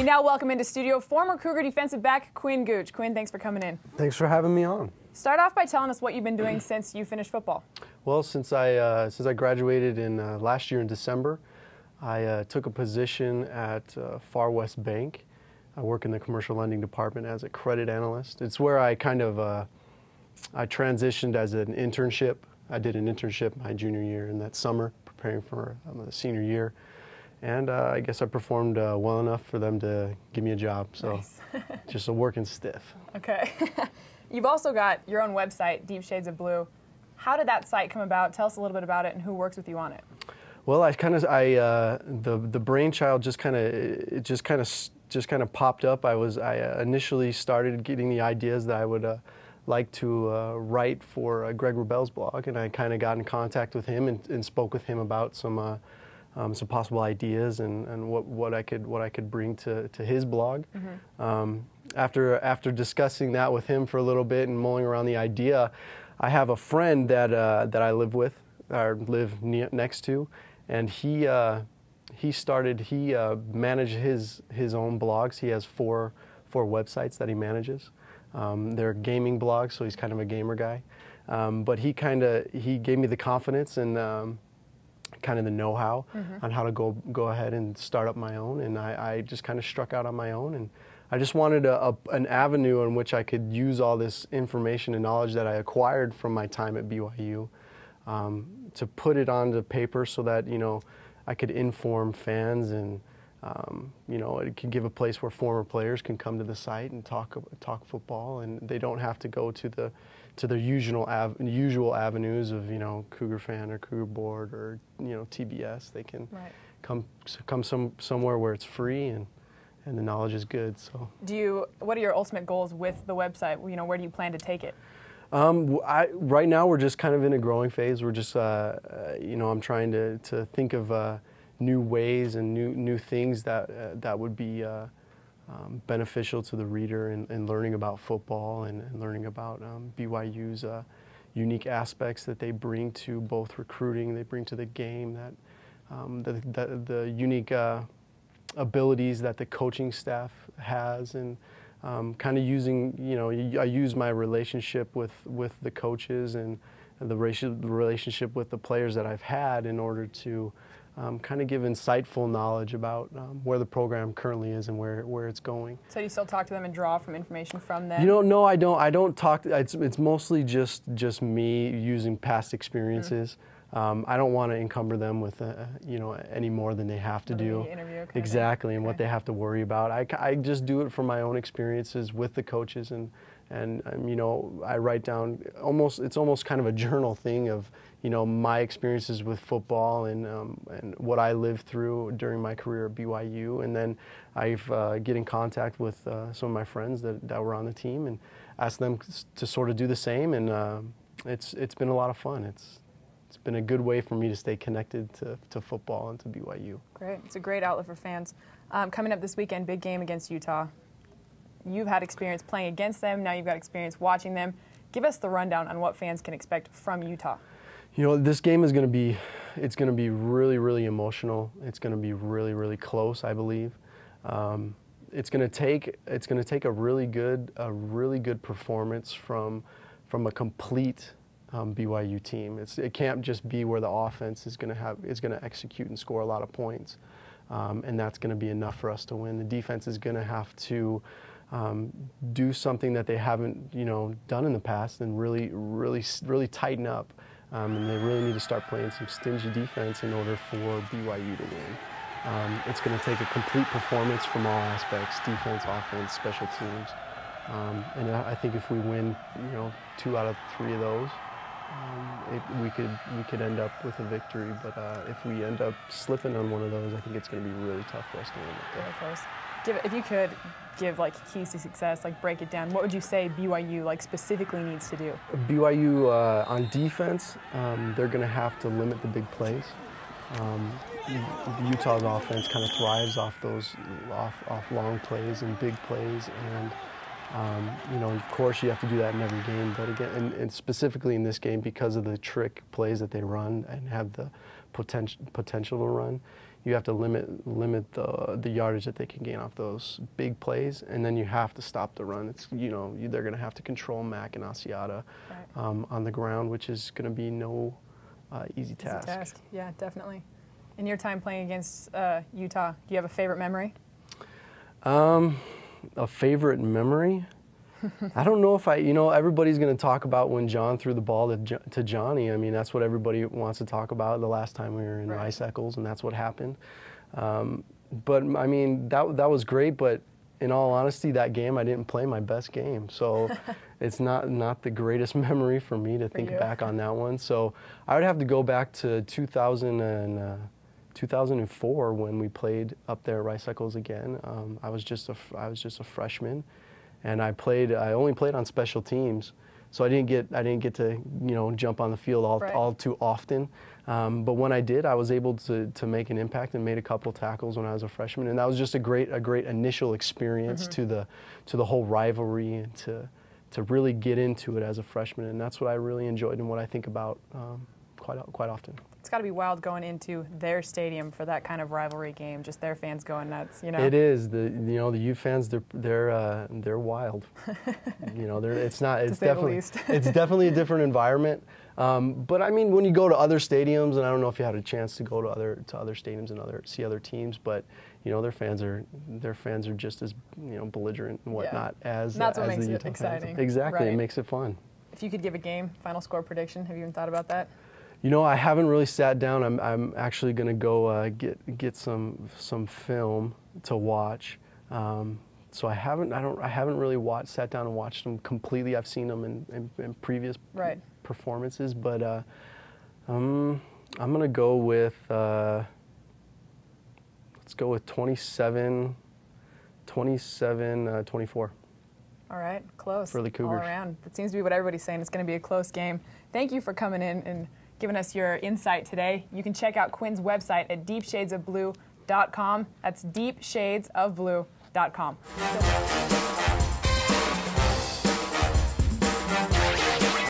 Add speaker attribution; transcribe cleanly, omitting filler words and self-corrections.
Speaker 1: now welcome into studio former Cougar defensive back Quinn Gooch. Quinn, thanks for coming in.
Speaker 2: Thanks for having me on.
Speaker 1: Start off by telling us what you've been doing since you finished football.
Speaker 2: Well, since I graduated in last year in December, I took a position at Far West Bank. I work in the commercial lending department as a credit analyst. It's where I kind of I transitioned as an internship. I did an internship my junior year in that summer, preparing for the senior year. And I guess I performed well enough for them to give me a job. So
Speaker 1: nice.
Speaker 2: Just a working stiff.
Speaker 1: Okay. You've also got your own website, Deep Shades of Blue. How did that site come about? Tell us a little bit about it and who works with you on it.
Speaker 2: Well, the brainchild just kind of popped up. I initially started getting the ideas that I would like to write for Greg Wrubell's blog, and I kind of got in contact with him and spoke with him about some possible ideas and what I could bring to his blog. Mm-hmm. After discussing that with him for a little bit and mulling around the idea, I have a friend that I live with, or live next to, and he manages his own blogs. He has four websites that he manages. They're gaming blogs, so he's kind of a gamer guy. But he gave me the confidence and kind of the know-how mm-hmm. on how to go ahead and start up my own, and I just kind of struck out on my own, and I just wanted an avenue in which I could use all this information and knowledge that I acquired from my time at BYU to put it onto paper so that, you know, I could inform fans and, you know, it could give a place where former players can come to the site and talk football, and they don't have to go to the usual avenues of, you know, Cougar Fan or Cougar Board or, you know, TBS. They can
Speaker 1: right.
Speaker 2: come somewhere where it's free and the knowledge is good. So,
Speaker 1: what are your ultimate goals with the website? You know, where do you plan to take it?
Speaker 2: Right now we're just kind of in a growing phase. We're just, you know, I'm trying to think of new ways and new things that would be beneficial to the reader in learning about football and learning about BYU's unique aspects that they bring to both recruiting, they bring to the game, that the unique abilities that the coaching staff has, and kind of using, you know, I use my relationship with the coaches and the relationship with the players that I've had in order to kind of give insightful knowledge about where the program currently is and where it's going.
Speaker 1: So you still talk to them and draw from information from them?
Speaker 2: You know, no, I don't. I don't talk. It's mostly just me using past experiences. Mm-hmm. I don't want to encumber them with you know, any more than they have to do. Exactly, and what they have to worry about. I just do it from my own experiences with the coaches, and you know, I write down it's almost kind of a journal thing of, you know, my experiences with football and what I lived through during my career at BYU, and then I get in contact with some of my friends that were on the team and ask them to sort of do the same, and it's been a lot of fun. It's been a good way for me to stay connected to football and to BYU.
Speaker 1: Great. It's a great outlet for fans. Coming up this weekend, big game against Utah. You've had experience playing against them. Now you've got experience watching them. Give us the rundown on what fans can expect from Utah.
Speaker 2: You know, this game is going to be really, really emotional. It's going to be really, really close, I believe. It's going to take a really good performance from a complete BYU team. It can't just be where the offense is going to execute and score a lot of points, and that's going to be enough for us to win. The defense is going to have to do something that they haven't, you know, done in the past, and really tighten up. And they really need to start playing some stingy defense in order for BYU to win. It's going to take a complete performance from all aspects: defense, offense, special teams. And I think if we win, you know, 2 out of 3 of those, we could end up with a victory. But if we end up slipping on one of those, I think it's going to be really tough for us to win.
Speaker 1: Really close. If you could give like keys to success, like break it down, what would you say BYU like specifically needs to do?
Speaker 2: BYU on defense, they're going to have to limit the big plays. Utah's offense kind of thrives off those off long plays and big plays, and you know, of course you have to do that in every game, but again, and specifically in this game, because of the trick plays that they run and have the potential to run. You have to limit the yardage that they can gain off those big plays, and then you have to stop the run. It's they're going to have to control Mack and Asiata on the ground, which is going to be no easy task.
Speaker 1: Yeah, definitely. In your time playing against Utah, do you have a favorite memory?
Speaker 2: A favorite memory? I don't know if everybody's going to talk about when John threw the ball to Johnny. I mean, that's what everybody wants to talk about the last time we were in Rice Eccles, and that's what happened. But, I mean, that was great, but in all honesty, that game, I didn't play my best game. So it's not the greatest memory for me to think back on that one. So I would have to go back to 2004 when we played up there at Rice Eccles again. I was just a freshman. And I only played on special teams, so I didn't get to jump on the field all too often. But when I did, I was able to make an impact and made a couple tackles when I was a freshman, and that was just a great initial experience to the whole rivalry and to really get into it as a freshman, and that's what I really enjoyed and what I think about quite often.
Speaker 1: It's got to be wild going into their stadium for that kind of rivalry game. Just their fans going nuts,
Speaker 2: It is. The U fans, they're wild. It's definitely a different environment. But I mean, when you go to other stadiums, and I don't know if you had a chance to go to other stadiums and see other teams, but their fans are just as belligerent and whatnot as the Utah fans.
Speaker 1: That's what makes it exciting.
Speaker 2: Exactly, it makes it fun.
Speaker 1: If you could give a game final score prediction, have you even thought about that?
Speaker 2: I haven't really sat down. I'm actually going to go get some film to watch. So I haven't really sat down and watched them completely. I've seen them in previous performances, but I'm going to go with let's go with 27-24.
Speaker 1: All right, close.
Speaker 2: For the Cougars.
Speaker 1: All around. That seems to be what everybody's saying. It's going to be a close game. Thank you for coming in and giving us your insight today. You can check out Quinn's website at deepshadesofblue.com. That's deepshadesofblue.com.